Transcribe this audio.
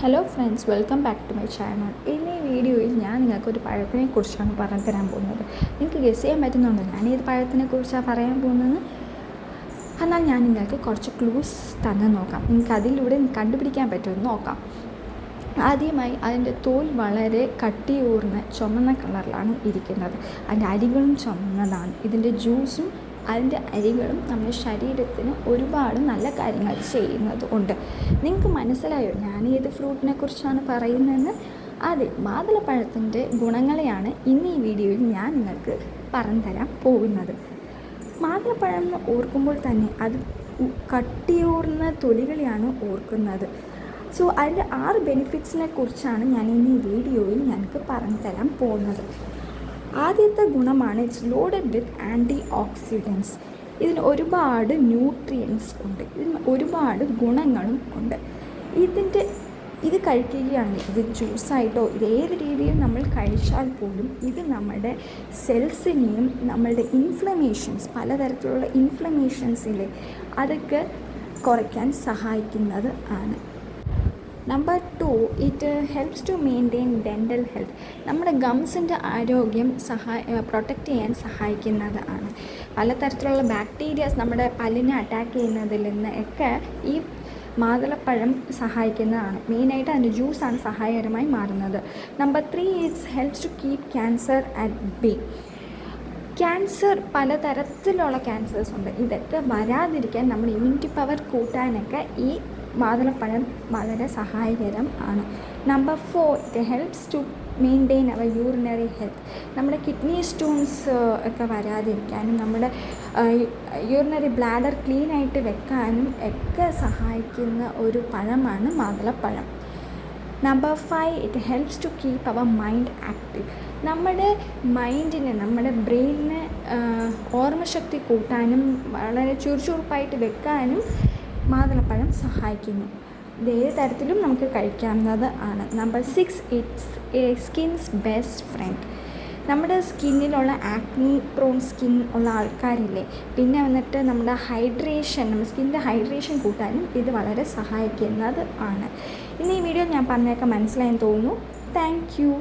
Hello friends, welcome back to my channel. ഇന്ന് ഈ വീഡിയോയിൽ ഞാൻ നിങ്ങൾക്കൊരു പഴത്തിനെ കുറിച്ചാണ് പറഞ്ഞു തരാൻ പോകുന്നത്. നിങ്ങൾക്ക് ഗസ് ചെയ്യാൻ പറ്റുന്നുണ്ടോ ഞാൻ ഏത് പഴത്തിനെ കുറിച്ചാണ് പറയാൻ പോകുന്നത്? എന്നാൽ ഞാൻ നിങ്ങൾക്ക് കുറച്ച് ക്ലൂസ് തന്ന് നോക്കാം. നിങ്ങൾക്ക് അതിലൂടെ കണ്ടുപിടിക്കാൻ പറ്റുമെന്ന് നോക്കാം. ആദ്യമായി അതിൻ്റെ തോൽ വളരെ കട്ടിയൂർന്ന ചുമന്ന കളറിലാണ് ഇരിക്കുന്നത്. അതിൻ്റെ അരികളും ചുമന്നതാണ്. ഇതിൻ്റെ ജ്യൂസും അതിൻ്റെ അരികളും നമ്മുടെ ശരീരത്തിന് ഒരുപാട് നല്ല കാര്യങ്ങൾ ചെയ്യുന്നത് ഉണ്ട്. നിങ്ങൾക്ക് മനസ്സിലായോ ഞാൻ ഏത് ഫ്രൂട്ടിനെ കുറിച്ചാണ് പറയുന്നതെന്ന്? അതെ, മാതളപ്പഴത്തിൻ്റെ ഗുണങ്ങളെയാണ് ഇന്ന് ഈ വീഡിയോയിൽ ഞാൻ നിങ്ങൾക്ക് പറഞ്ഞു തരാൻ പോകുന്നത്. മാതളപ്പഴം എന്ന് ഓർക്കുമ്പോൾ തന്നെ അത് കട്ടിയൂർന്ന തൊലികളെയാണ് ഓർക്കുന്നത്. സോ അതിൻ്റെ 6 ബെനിഫിറ്റ്സിനെ കുറിച്ചാണ് ഞാൻ ഇന്ന് ഈ വീഡിയോയിൽ ഞങ്ങൾക്ക് പറഞ്ഞു തരാൻ പോകുന്നത്. ആദ്യത്തെ ഗുണമാണ് it's loaded with antioxidants. ഇതിന് ഒരുപാട് ന്യൂട്രിയൻസ് ഉണ്ട്, ഇതിന് ഒരുപാട് ഗുണങ്ങളും ഉണ്ട്. ഇത് കഴിക്കുകയാണെങ്കിൽ ഇത് ജ്യൂസായിട്ടോ ഇതേത് രീതിയിൽ നമ്മൾ കഴിച്ചാൽ പോലും ഇത് നമ്മുടെ സെൽസിനെയും നമ്മളുടെ ഇൻഫ്ലമേഷൻസ്, പലതരത്തിലുള്ള ഇൻഫ്ലമേഷൻസിലെ അതൊക്കെ കുറയ്ക്കാൻ സഹായിക്കുന്നത് ആണ്. Number 2, it helps to maintain dental health. നമ്മുടെ ഗംസിൻ്റെ ആരോഗ്യം പ്രൊട്ടക്റ്റ് ചെയ്യാൻ സഹായിക്കുന്നത് ആണ്. പലതരത്തിലുള്ള ബാക്ടീരിയാസ് നമ്മുടെ പല്ലിനെ അറ്റാക്ക് ചെയ്യുന്നതിൽ നിന്ന് ഒക്കെ ഈ മാതളപ്പഴം സഹായിക്കുന്നതാണ്. മെയിനായിട്ട് അതിൻ്റെ ജ്യൂസാണ് സഹായകരമായി മാറുന്നത്. Number 3, it's helps to keep cancer at bay. Cancer, പലതരത്തിലുള്ള ക്യാൻസേഴ്സ് ഉണ്ട്. ഇതൊക്കെ വരാതിരിക്കാൻ നമ്മുടെ ഇമ്മ്യൂണിറ്റി പവർ കൂട്ടാനൊക്കെ ഈ മാതളപ്പഴം വളരെ സഹായകരം ആണ്. Number 4, it helps to maintain our urinary health. നമ്മുടെ കിഡ്നി സ്റ്റോൺസ് ഒക്കെ വരാതിരിക്കാനും നമ്മുടെ യൂറിനറി ബ്ലാഡർ ക്ലീനായിട്ട് വെക്കാനും ഒക്കെ സഹായിക്കുന്ന ഒരു പഴമാണ് മാതളപ്പഴം. Number 5, it helps to keep our mind active. നമ്മുടെ മൈൻഡിനെ, നമ്മുടെ ബ്രെയിനിനെ ഓർമ്മശക്തി കൂട്ടാനും വളരെ ചുറുചുറുപ്പായിട്ട് വെക്കാനും മാതളപ്പഴം സഹായിക്കുന്നു. ഇത് ഏത് തരത്തിലും നമുക്ക് കഴിക്കാവുന്നത് ആണ്. Number 6, it's skins best friend. നമ്മുടെ സ്കിന്നിലുള്ള ആക്നി പ്രോൺ സ്കിൻ ഉള്ള ആൾക്കാരില്ലേ, പിന്നെ വന്നിട്ട് നമ്മുടെ സ്കിന്നിൻ്റെ ഹൈഡ്രേഷൻ കൂട്ടാനും ഇത് വളരെ സഹായിക്കുന്നത് ആണ്. ഇന്ന് ഈ വീഡിയോ ഞാൻ പറഞ്ഞൊക്കെ മനസ്സിലായെന്ന് തോന്നുന്നു. Thank you.